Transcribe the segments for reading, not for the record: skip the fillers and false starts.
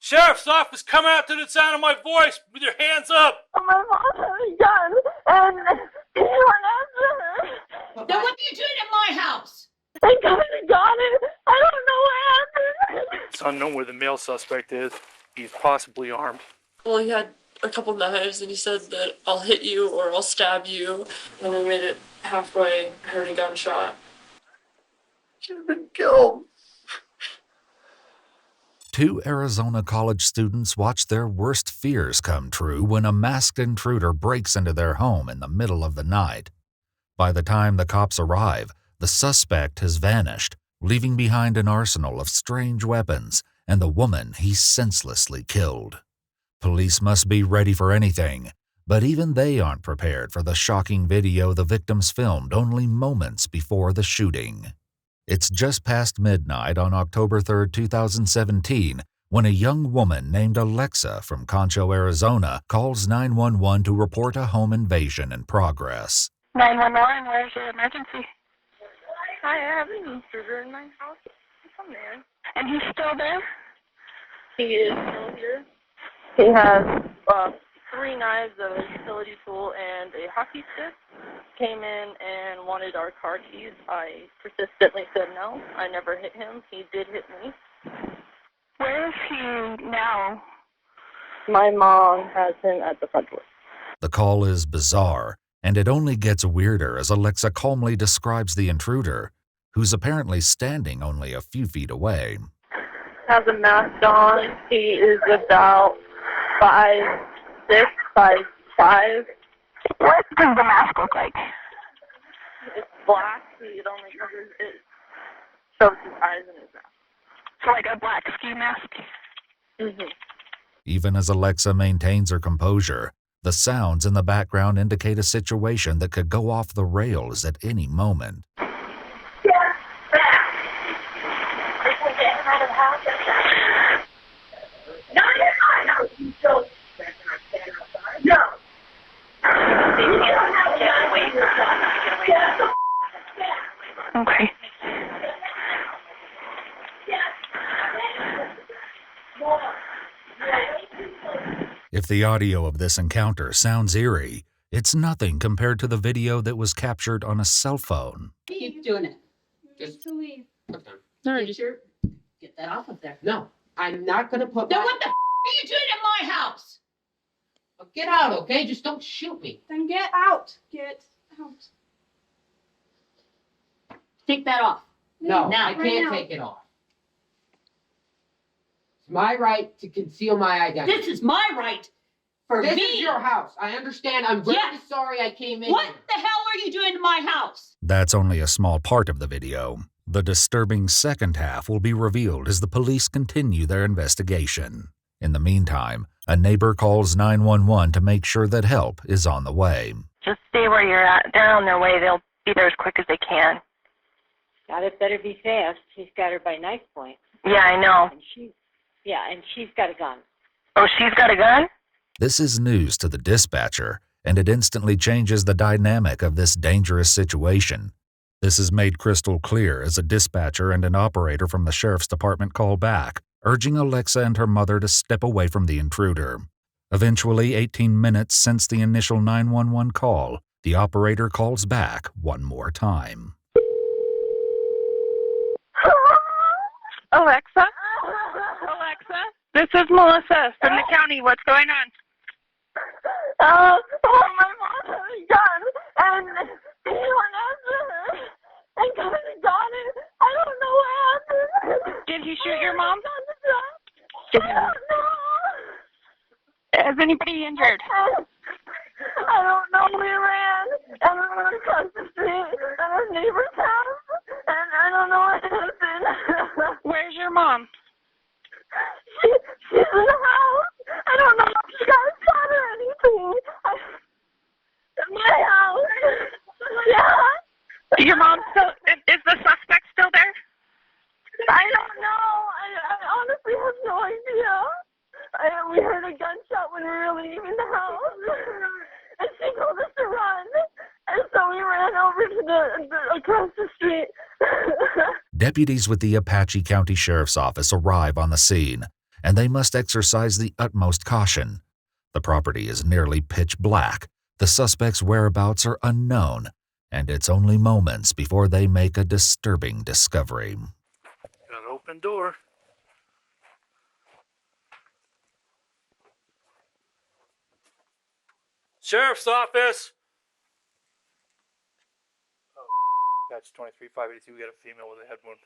Sheriff's office, come out to the sound of my voice with your hands up. Oh, my mom had a gun, and he went after her. Now what are you doing in my house? They got it. I don't know what happened. It's unknown where the male suspect is. He's possibly armed. Well, he had a couple knives, and he said that I'll hit you or I'll stab you. And we made it halfway. I heard a gunshot. She's been killed. 2 Arizona college students watch their worst fears come true when a masked intruder breaks into their home in the middle of the night. By the time the cops arrive, the suspect has vanished, leaving behind an arsenal of strange weapons and the woman he senselessly killed. Police must be ready for anything, but even they aren't prepared for the shocking video the victims filmed only moments before the shooting. It's just past midnight on October 3, 2017, when a young woman named Alexa from Concho, Arizona, calls 911 to report a home invasion in progress. 911, where's your emergency? Hi, I have an intruder in my house. Come there. And he's still there? He is still here. He has 3 knives, a utility tool, and a hockey stick. Came in and wanted our car keys. I persistently said no. I never hit him. He did hit me. Where is he now? My mom has him at the front door. The call is bizarre, and it only gets weirder as Alexa calmly describes the intruder, who's apparently standing only a few feet away. Has a mask on. He is about 5'6", 5'5". What does the mask look like? It's black. It only covers it. Shows his eyes and his mouth. So like a black ski mask? Mm-hmm. Even as Alexa maintains her composure, the sounds in the background indicate a situation that could go off the rails at any moment. Okay. If the audio of this encounter sounds eerie, it's nothing compared to the video that was captured on a cell phone. Keep doing it. Just to leave. Okay. No, Get that off of there. No, I'm not gonna put. Now what the are you doing in my house? Well, get out, okay? Just don't shoot me. Then get out. Get out. Take that off. No, Now, I right can't now. take it off. It's my right to conceal my identity. This is my right for This me. is your house. I understand. I'm very Yes. sorry I came in What here. the hell are you doing in my house? That's only a small part of the video. The disturbing second half will be revealed as the police continue their investigation. In the meantime, a neighbor calls 911 to make sure that help is on the way. Just stay where you're at. They're on their way. They'll be there as quick as they can. God, it better be fast. He's got her by knife point. Yeah, I know. And she's got a gun. Oh, she's got a gun? This is news to the dispatcher, and it instantly changes the dynamic of this dangerous situation. This is made crystal clear as a dispatcher and an operator from the sheriff's department call back, urging Alexa and her mother to step away from the intruder. Eventually, 18 minutes since the initial 911 call, the operator calls back one more time. Alexa? Alexa? This is Melissa from the county. What's going on? My mom had a gun, and he went after her and got it. I don't know what happened. Did he shoot your mom? I don't know. Is anybody injured? I don't know. We ran, and we went across the street at our neighbor's house, and I don't know what happened. Where's your mom? She's in the house. I don't know if she got shot or anything. In my house. Yeah. Your mom still, is the suspect still there? I don't know. I honestly have no idea. We heard a gunshot when we were leaving the house. And she told us to run. And so we ran over to across the street. Deputies with the Apache County Sheriff's Office arrive on the scene, and they must exercise the utmost caution. The property is nearly pitch black, the suspect's whereabouts are unknown, and it's only moments before they make a disturbing discovery. Got an open door. Sheriff's office. Oh, patch 23-582. We got a female with a head wound.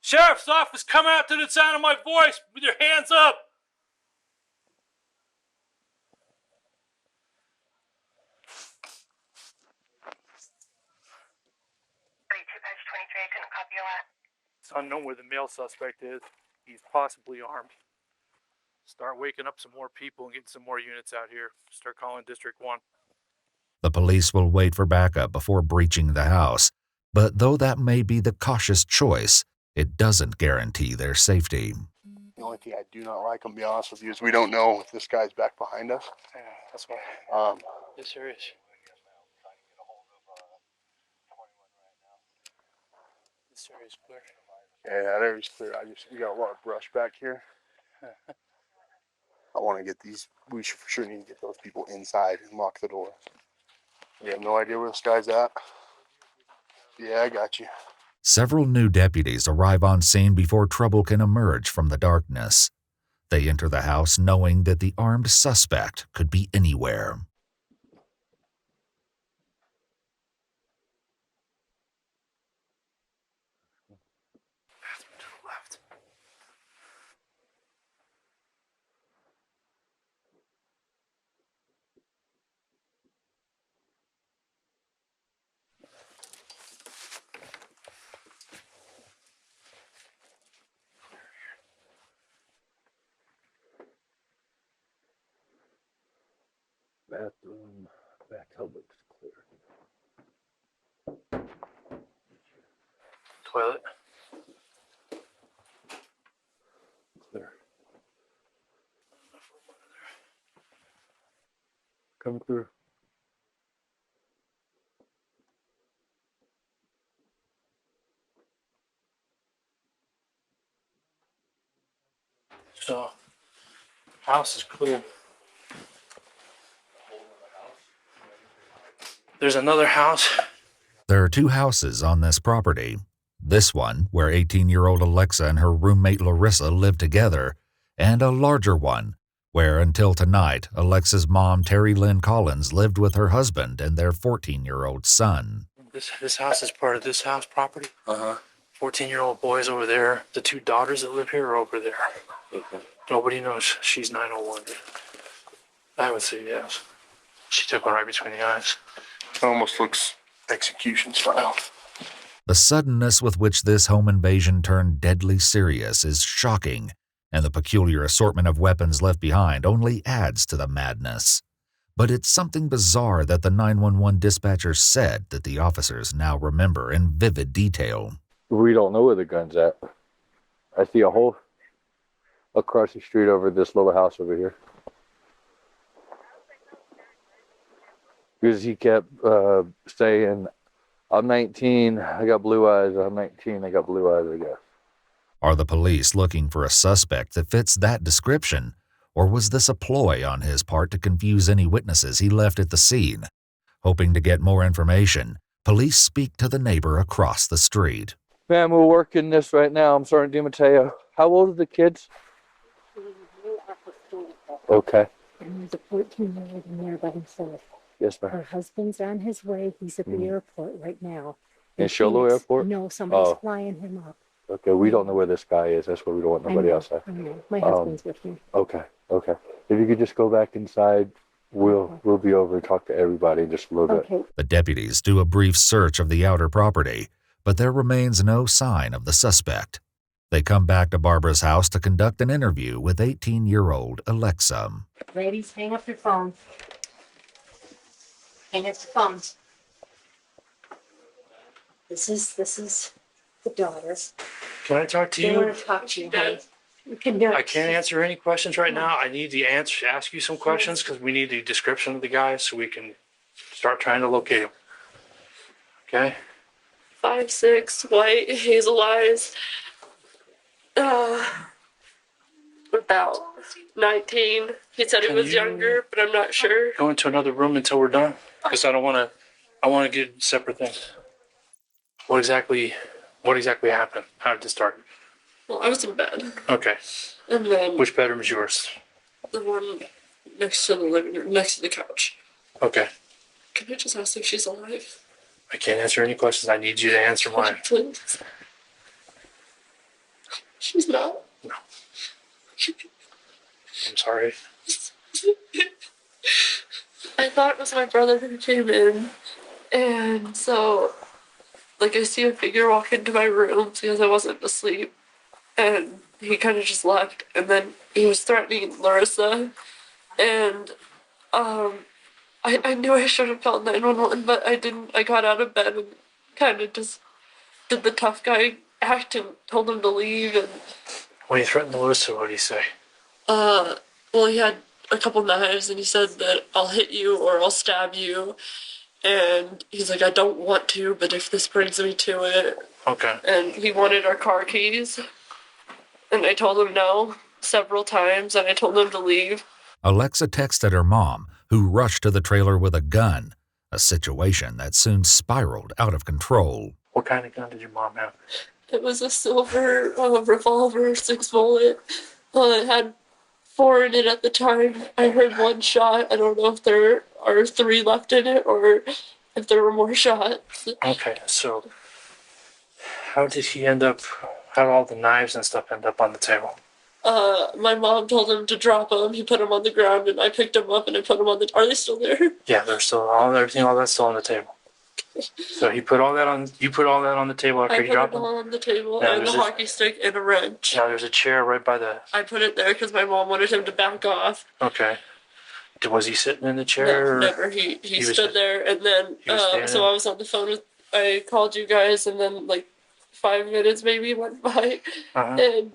Sheriff's office, come out to the sound of my voice with your hands up. Patch 23, I couldn't copy your last. It's unknown where the male suspect is. He's possibly armed. Start waking up some more people and getting some more units out here. Start calling District 1. The police will wait for backup before breaching the house, but though that may be the cautious choice, it doesn't guarantee their safety. The only thing I do not like, I'll be honest with you, is we don't know if this guy's back behind us. Yeah, that's why. Yes, there is. This area is clear. Yeah, that area's clear. We got a lot of brush back here. I want to get these, we should for sure need to get those people inside and lock the door. We have no idea where this guy's at. Yeah, I got you. Several new deputies arrive on scene before trouble can emerge from the darkness. They enter the house knowing that the armed suspect could be anywhere. Bathroom to the left. Bathroom, back looks clear. Toilet. Clear. Come through. So, house is clear. There's another house. There are two houses on this property. This one, where 18-year-old Alexa and her roommate Larissa live together, and a larger one, where until tonight, Alexa's mom, Terry Lynn Collins, lived with her husband and their 14-year-old son. This house is part of this house property. 14-year-old boy's over there. The two daughters that live here are over there. Okay. Nobody knows she's 901. I would say yes. She took one right between the eyes. It almost looks execution style. The suddenness with which this home invasion turned deadly serious is shocking, and the peculiar assortment of weapons left behind only adds to the madness. But it's something bizarre that the 911 dispatcher said that the officers now remember in vivid detail. We don't know where the gun's at. I see a hole across the street over this little house over here. Because he kept saying, I'm 19, I got blue eyes, I'm 19, I got blue eyes, I guess. Are the police looking for a suspect that fits that description, or was this a ploy on his part to confuse any witnesses he left at the scene? Hoping to get more information, police speak to the neighbor across the street. Ma'am, we're working this right now. I'm Sergeant DiMatteo. How old are the kids? Okay. And there's a 14-year-old in there by himself. Yes, ma'am. Her husband's on his way. He's at the airport right now. In Sholo Airport? No, somebody's Oh. flying him up. Okay, we don't know where this guy is. That's why we don't want nobody else there. I know. My husband's with me. Okay. If you could just go back inside, we'll be over and talk to everybody in just a little bit. Okay. The deputies do a brief search of the outer property, but there remains no sign of the suspect. They come back to Barbara's house to conduct an interview with 18-year-old Alexa. Ladies, hang up your phones. Hang up your phones. This is the daughter. Can I talk to They you? want to talk to you, honey. You can do it. I can't answer any questions right now. I need to ask you some questions because we need the description of the guy so we can start trying to locate him. Okay. 5'6", white, hazel eyes. About 19. He said he was younger, but I'm not sure. Go into another room until we're done, because I don't want to. I want to get separate things. What exactly happened? How did this start? Well, I was in bed. Okay. And then Which bedroom is yours? the one next to the living room, next to the couch. Okay. Can I just ask if she's alive? I can't answer any questions. I need you to answer mine. Please. She's not. No. I'm sorry. I thought it was my brother who came in, and so, like, I see a figure walk into my room because I wasn't asleep, and he kind of just left, and then he was threatening Larissa, and, I knew I should have called 911, but I didn't. I got out of bed and kind of just did the tough guy act and told him to leave, and... When you threatened Melissa, what did he say? Well, he had a couple knives, and he said that I'll hit you or I'll stab you, and he's like, I don't want to, but if this brings me to it. Okay. And he wanted our car keys, and I told him no several times, and I told him to leave. Alexa texted her mom, who rushed to the trailer with a gun, a situation that soon spiraled out of control. What kind of gun did your mom have? It was a silver revolver, 6-bullet. It had 4 in it at the time. I heard 1 shot. I don't know if there are 3 left in it or if there were more shots. Okay, so how did all the knives and stuff end up on the table? My mom told him to drop them. He put them on the ground, and I picked them up and I put them on the... Are they still there? Yeah, they're still all that's still on the table. So you put all that on the table after you dropped them? I put it all on the table, now and the hockey stick and a wrench. Now there's a chair right by the... I put it there because my mom wanted him to back off. Okay. Was he sitting in the chair? No, never. He stood there, and then, so I was on the phone with... I called you guys, and then, like, 5 minutes maybe went by, and...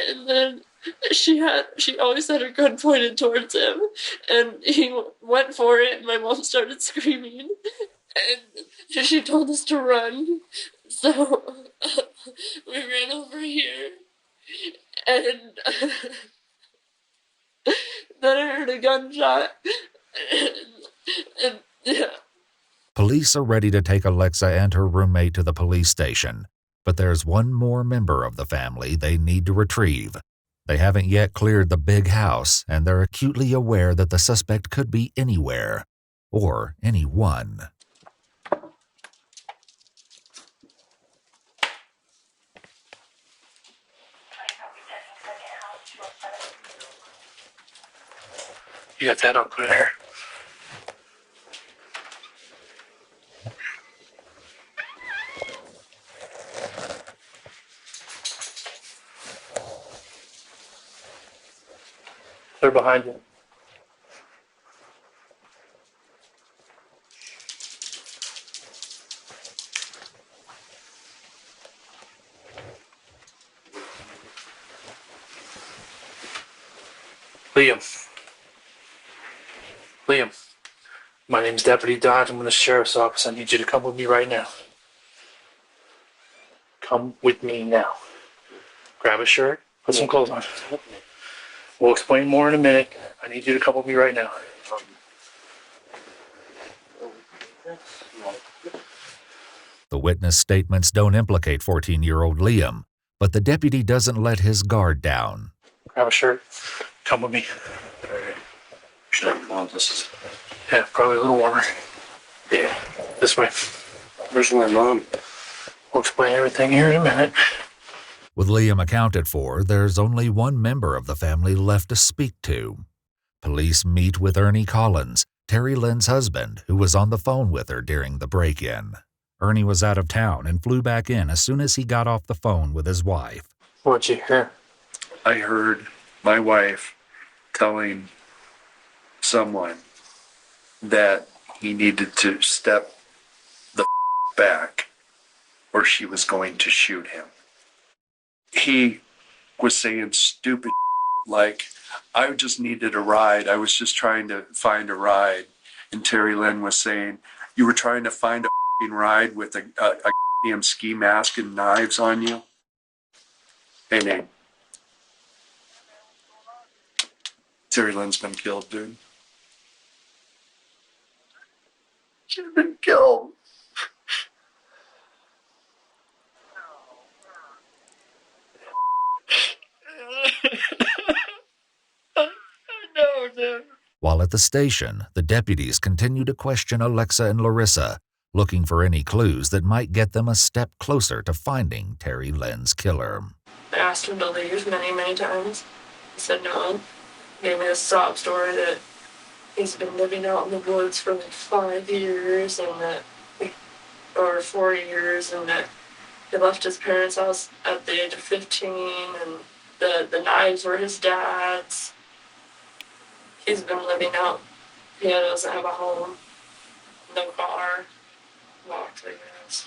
and then she always had her gun pointed towards him, and he went for it, and my mom started screaming, and she told us to run, so we ran over here, and then I heard a gunshot, and yeah. Police are ready to take Alexa and her roommate to the police station, but there's one more member of the family they need to retrieve. They haven't yet cleared the big house, and they're acutely aware that the suspect could be anywhere, or anyone. You got that? I'll put it here. They're behind you. Liam, my name's Deputy Dodge. I'm in the sheriff's office. I need you to come with me right now. Come with me now. Grab a shirt, put some clothes on. We'll explain more in a minute. I need you to come with me right now. The witness statements don't implicate 14-year-old Liam, but the deputy doesn't let his guard down. Grab a shirt. Come with me. Should I want this? Yeah, probably a little warmer. Yeah. This way. Where's my mom? We'll explain everything here in a minute. With Liam accounted for, there's only one member of the family left to speak to. Police meet with Ernie Collins, Terry Lynn's husband, who was on the phone with her during the break-in. Ernie was out of town and flew back in as soon as he got off the phone with his wife. What'd you hear? I heard my wife telling someone that he needed to step the back or she was going to shoot him. He was saying stupid like, I just needed a ride. I was just trying to find a ride. and Terry Lynn was saying, you were trying to find a ride with a damn ski mask and knives on you. Hey, Nate. Terry Lynn's been killed, dude. She's been killed. No, dude. While at the station, the deputies continue to question Alexa and Larissa, looking for any clues that might get them a step closer to finding Terry Lynn's killer. I asked him to leave many, many times. He said no. He gave me a sob story that he's been living out in the woods for like 5 years or 4 years, and that he left his parents' house at the age of 15, and the knives were his dad's. He's been living out. He doesn't have a home, no car, locked, I guess.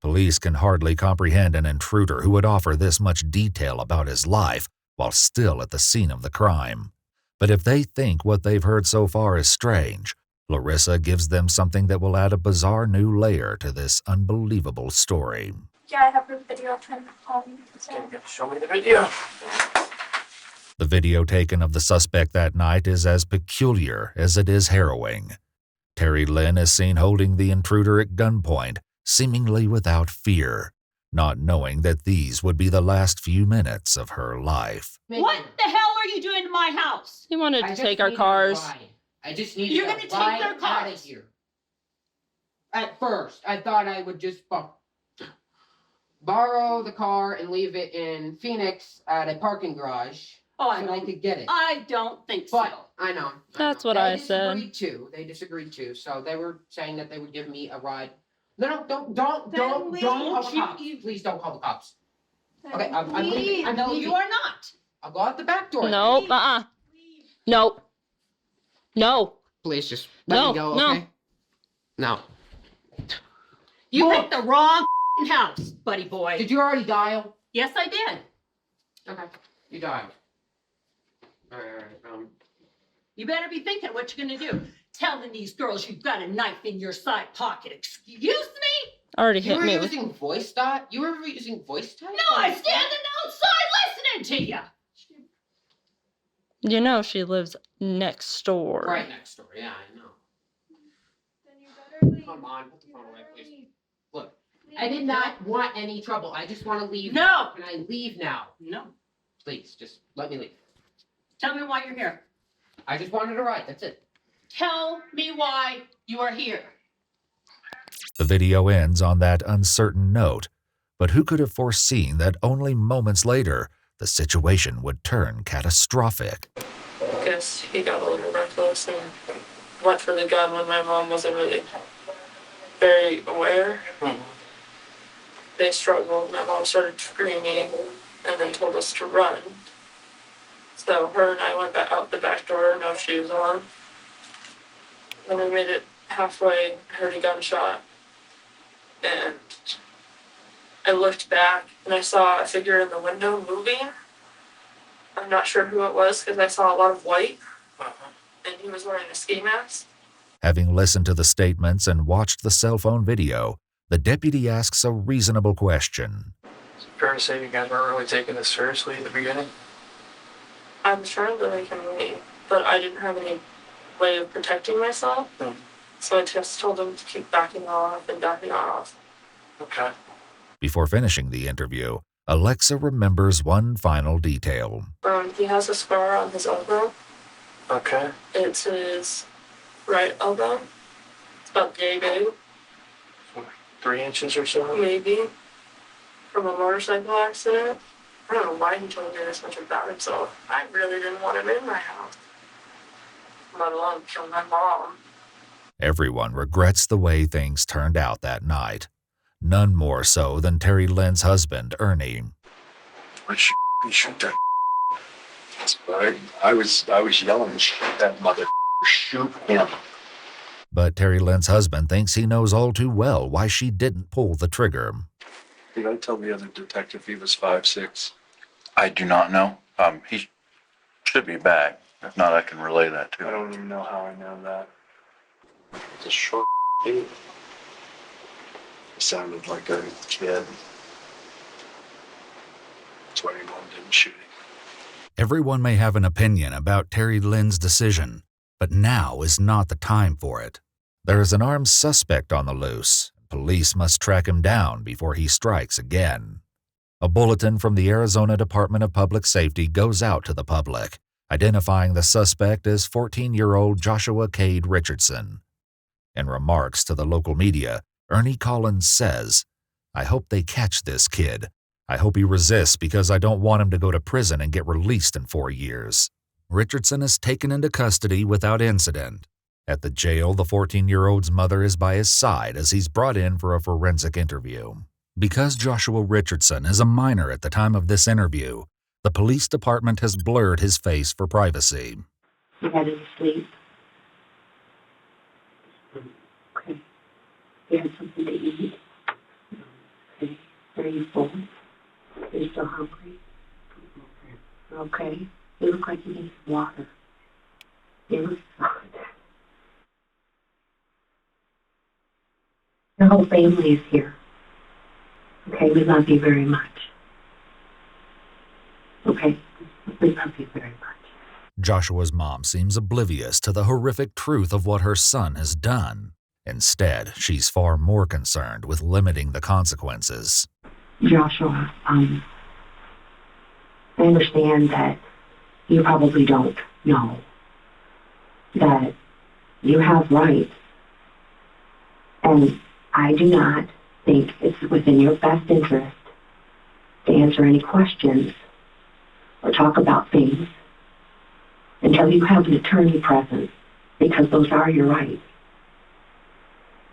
Police can hardly comprehend an intruder who would offer this much detail about his life while still at the scene of the crime. But if they think what they've heard so far is strange, Larissa gives them something that will add a bizarre new layer to this unbelievable story. Yeah, I have the video trying to call me. Show me the video. The video taken of the suspect that night is as peculiar as it is harrowing. Terry Lynn is seen holding the intruder at gunpoint, seemingly without fear, not knowing that these would be the last few minutes of her life. What the hell are you doing in my house? He wanted I to just take our needed a cars. ride. I just needed You're a gonna take ride their out of cars? here. At first, I thought I would just borrow the car and leave it in Phoenix at a parking garage Oh, so I could get it. I don't think so. But I know. That's what I said. They disagreed too. So they were saying that they would give me a ride. No, don't call the cops. Please don't call the cops. Okay, I'm leaving. I'm No, leaving. you are not. I'll go out the back door. No, No. No. Please just let me go, okay? No. You Boy. picked the wrong house, buddy boy. Did you already dial? Yes, I did. Okay, you dialed. You better be thinking what you're gonna do. Telling these girls you've got a knife in your side pocket. Excuse me? Already You hit were me. using voice dot? You were using voice type? No, I'm standing outside listening to you. You know she lives next door. Right next door, yeah, I know. Then you better leave. Come on, put the phone away, please. Look, I did not want any trouble. I just want to leave. No. Can I leave now? No. Please, just let me leave. Tell me why you're here. I just wanted a ride, that's it. Tell me why you are here. The video ends on that uncertain note, but who could have foreseen that only moments later, the situation would turn catastrophic? I guess he got a little reckless and went for the gun when my mom wasn't really very aware. They struggled. My mom started screaming and then told us to run. So her and I went out the back door, no shoes on. When we made it halfway, I heard a gunshot. And I looked back and I saw a figure in the window moving. I'm not sure who it was because I saw a lot of white. And he was wearing a ski mask. Having listened to the statements and watched the cell phone video, the deputy asks a reasonable question. Is it fair to say you guys weren't really taking this seriously in the beginning? I was trying to make him leave, but I didn't have any way of protecting myself. So I just told him to keep backing off and backing off. Okay. Before finishing the interview, Alexa remembers one final detail. He has a scar on his elbow. Okay. It's his right elbow. It's about yay big, 3 inches or so? maybe, from a motorcycle accident. I don't know why he told me this much about himself. I really didn't want him in my house, let alone kill my mom. Everyone regrets the way things turned out that night. None more so than Terry Lynn's husband, Ernie. Why'd you shoot that? I was yelling, shoot that mother, shoot him. But Terry Lynn's husband thinks he knows all too well why she didn't pull the trigger. Did I tell the other detective he was 5'6"? I do not know. He should be back. If not, I can relay that to I him. don't even know how I know that. It's a short dude. He sounded like a kid. That's why your mom didn't shoot him. Everyone may have an opinion about Terry Lynn's decision, but now is not the time for it. There is an armed suspect on the loose. Police must track him down before he strikes again. A bulletin from the Arizona Department of Public Safety goes out to the public, identifying the suspect as 14-year-old Joshua Cade Richardson. In remarks to the local media, Ernie Collins says, "I hope they catch this kid. I hope he resists because I don't want him to go to prison and get released in 4 years." Richardson is taken into custody without incident. At the jail, the 14-year-old's mother is by his side as he's brought in for a forensic interview. Because Joshua Richardson is a minor at the time of this interview, the police department has blurred his face for privacy. You had to sleep. Okay. You had something to eat. Okay. Are you full? Are you still hungry? Okay. You look like you need some water. You look soft. Your whole family is here. Okay, we love you very much. Okay, we love you very much. Joshua's mom seems oblivious to the horrific truth of what her son has done. Instead, she's far more concerned with limiting the consequences. Joshua, I understand that you probably don't know that you have rights, and I do not think it's within your best interest to answer any questions or talk about things until you have an attorney present, because those are your rights.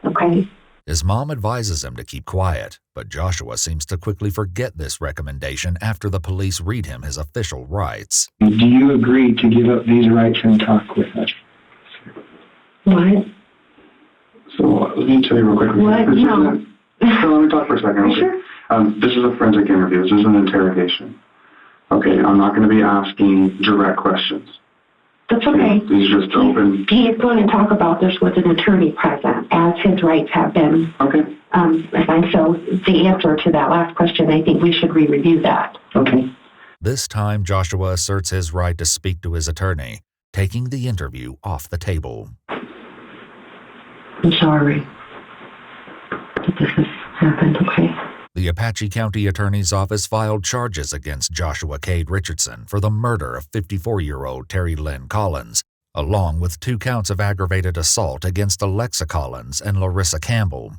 Okay? His mom advises him to keep quiet, but Joshua seems to quickly forget this recommendation after the police read him his official rights. Do you agree to give up these rights and talk with us? What? So let me tell you real quick. What? No. So let me talk for a second. Okay? Sure. This is a forensic interview. This is an interrogation. Okay, I'm not going to be asking direct questions. That's okay. These are just open. He is going to talk about this with an attorney present, as his rights have been. Okay. And so the answer to that last question, I think we should re-review that. Okay. This time, Joshua asserts his right to speak to his attorney, taking the interview off the table. I'm sorry that this has happened, okay? The Apache County Attorney's Office filed charges against Joshua Cade Richardson for the murder of 54-year-old Terry Lynn Collins, along with 2 counts of aggravated assault against Alexa Collins and Larissa Campbell.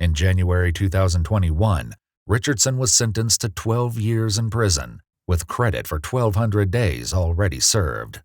In January 2021, Richardson was sentenced to 12 years in prison, with credit for 1,200 days already served.